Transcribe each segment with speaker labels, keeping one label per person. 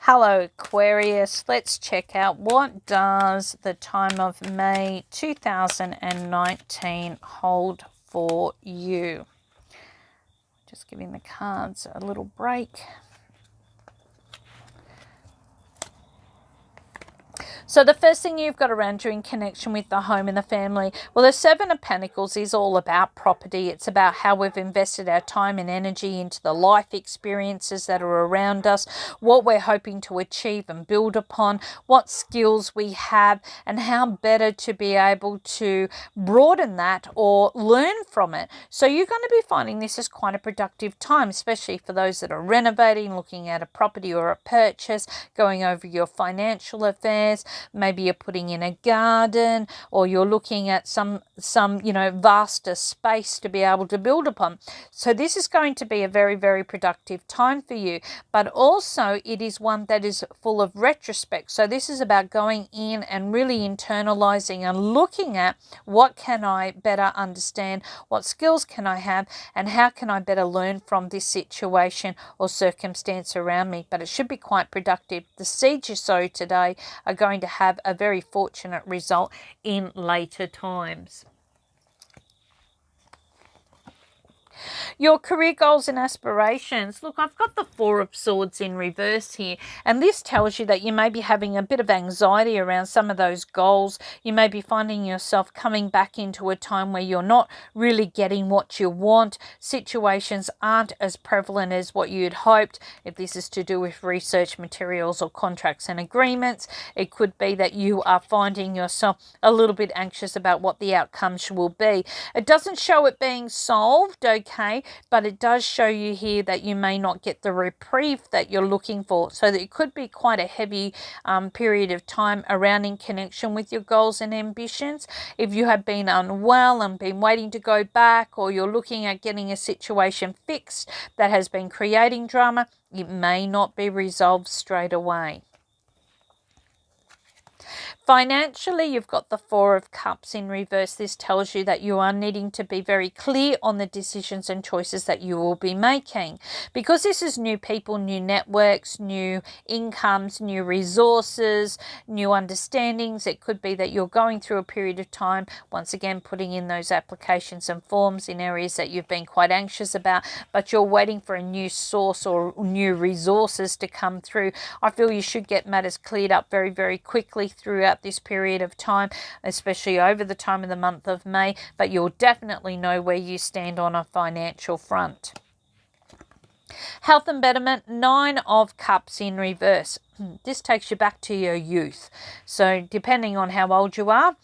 Speaker 1: Hello Aquarius, let's check out what does the time of May 2019 hold for you. Just giving the cards a little break. So the first thing you've got around you in connection with the home and the family, well, the Seven of Pentacles is all about property. It's about how we've invested our time and energy into the life experiences that are around us, what we're hoping to achieve and build upon, what skills we have, and how better to be able to broaden that or learn from it. So you're going to be finding this is quite a productive time, especially for those that are renovating, looking at a property or a purchase, going over your financial affairs. Maybe you're putting in a garden, or you're looking at some vaster space to be able to build upon. So this is going to be a very, very productive time for you, but also it is one that is full of retrospect. So this is about going in and really internalizing and looking at what can I better understand, what skills can I have, and how can I better learn from this situation or circumstance around me. But it should be quite productive. The seeds you sow today are going to have a very fortunate result in later times. Your career goals and aspirations. Look, I've got the Four of Swords in reverse here, and this tells you that you may be having a bit of anxiety around some of those goals. You may be finding yourself coming back into a time where you're not really getting what you want. Situations aren't as prevalent as what you'd hoped. If this is to do with research materials or contracts and agreements, it could be that you are finding yourself a little bit anxious about what the outcomes will be. It doesn't show it being solved, okay, but it does show you here that you may not get the reprieve that you're looking for. So that it could be quite a heavy period of time around in connection with your goals and ambitions. If you have been unwell and been waiting to go back, or you're looking at getting a situation fixed that has been creating drama, it may not be resolved straight away. Financially, you've got the Four of Cups in reverse. This tells you that you are needing to be very clear on the decisions and choices that you will be making. Because this is new people, new networks, new incomes, new resources, new understandings. It could be that you're going through a period of time, once again, putting in those applications and forms in areas that you've been quite anxious about, but you're waiting for a new source or new resources to come through. I feel you should get matters cleared up very, very quickly throughout this period of time, especially over the time of the month of May, but you'll definitely know where you stand on a financial front. Health and betterment, Nine of Cups in reverse. This takes you back to your youth. So depending on how old you are,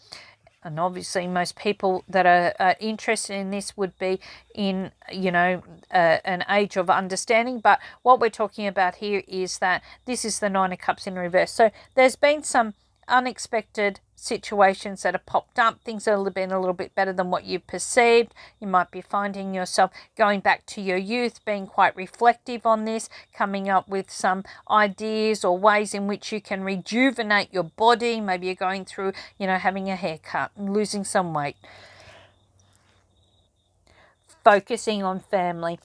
Speaker 1: and obviously most people that are interested in this would be in, an age of understanding. But what we're talking about here is that this is the Nine of Cups in reverse. So there's been some unexpected situations that have popped up. Things have been a little bit better than what you perceived. You might be finding yourself going back to your youth, being quite reflective on this, coming up with some ideas or ways in which you can rejuvenate your body. Maybe you're going through, having a haircut and losing some weight. Focusing on family.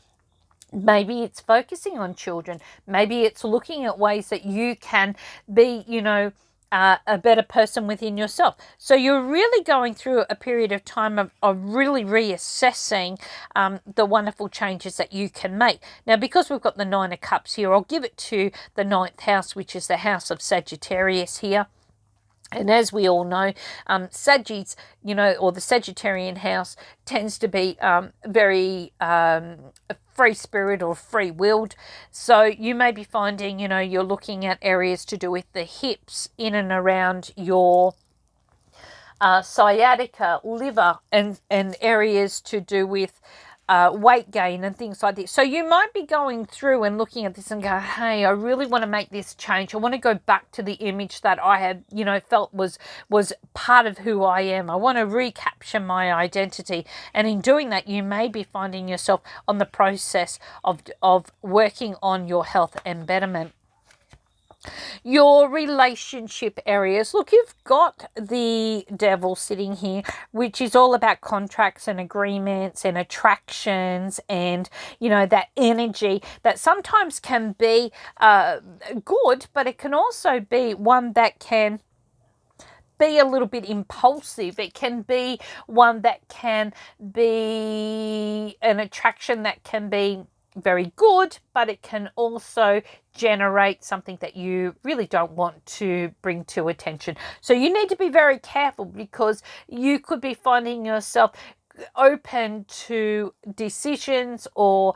Speaker 1: Maybe it's focusing on children. Maybe it's looking at ways that you can be, a better person within yourself. So you're really going through a period of time of really reassessing the wonderful changes that you can make. Now, because we've got the Nine of Cups here, I'll give it to the ninth house, which is the house of Sagittarius here. And as we all know, Sagittarius, or the Sagittarian house tends to be very free spirit or free-willed. So you may be finding, you're looking at areas to do with the hips in and around your sciatica, liver, and areas to do with weight gain and things like this. So you might be going through and looking at this and go, hey, I really want to make this change. I want to go back to the image that I had, felt was part of who I am. I want to recapture my identity. And in doing that, you may be finding yourself on the process of working on your health and betterment. Your relationship areas. Look, you've got the devil sitting here, which is all about contracts and agreements and attractions and, you know, that energy that sometimes can be good, but it can also be one that can be a little bit impulsive. It can be one that can be an attraction that can be very good, but it can also generate something that you really don't want to bring to attention. So you need to be very careful, because you could be finding yourself open to decisions or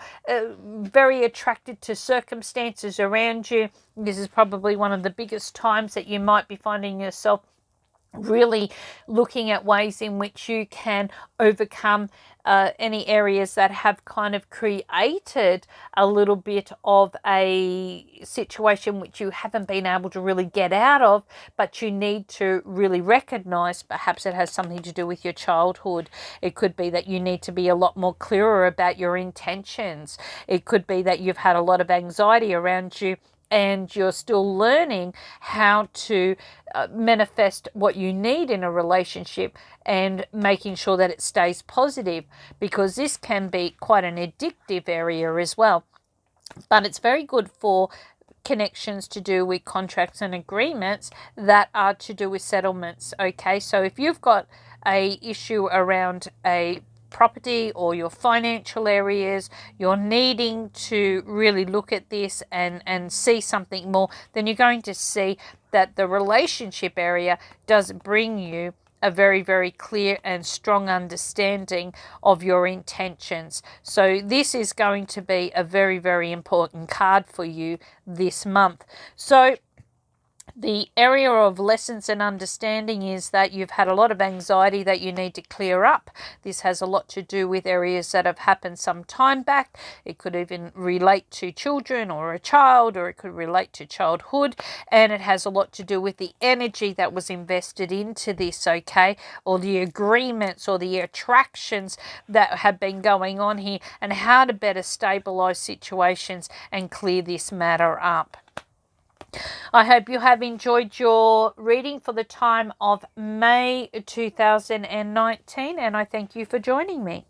Speaker 1: very attracted to circumstances around you. This is probably one of the biggest times that you might be finding yourself really looking at ways in which you can overcome any areas that have kind of created a little bit of a situation which you haven't been able to really get out of, but you need to really recognize. Perhaps it has something to do with your childhood. It could be that you need to be a lot more clearer about your intentions. It could be that you've had a lot of anxiety around you and you're still learning how to manifest what you need in a relationship and making sure that it stays positive, because this can be quite an addictive area as well. But it's very good for connections to do with contracts and agreements that are to do with settlements. Okay, so if you've got a issue around a property or your financial areas, you're needing to really look at this and see something more, then you're going to see that the relationship area does bring you a very, very clear and strong understanding of your intentions. So this is going to be a very, very important card for you this month. So the area of lessons and understanding is that you've had a lot of anxiety that you need to clear up. This has a lot to do with areas that have happened some time back. It could even relate to children or a child, or it could relate to childhood. And it has a lot to do with the energy that was invested into this, okay? Or the agreements or the attractions that have been going on here, and how to better stabilize situations and clear this matter up. I hope you have enjoyed your reading for the time of May 2019, and I thank you for joining me.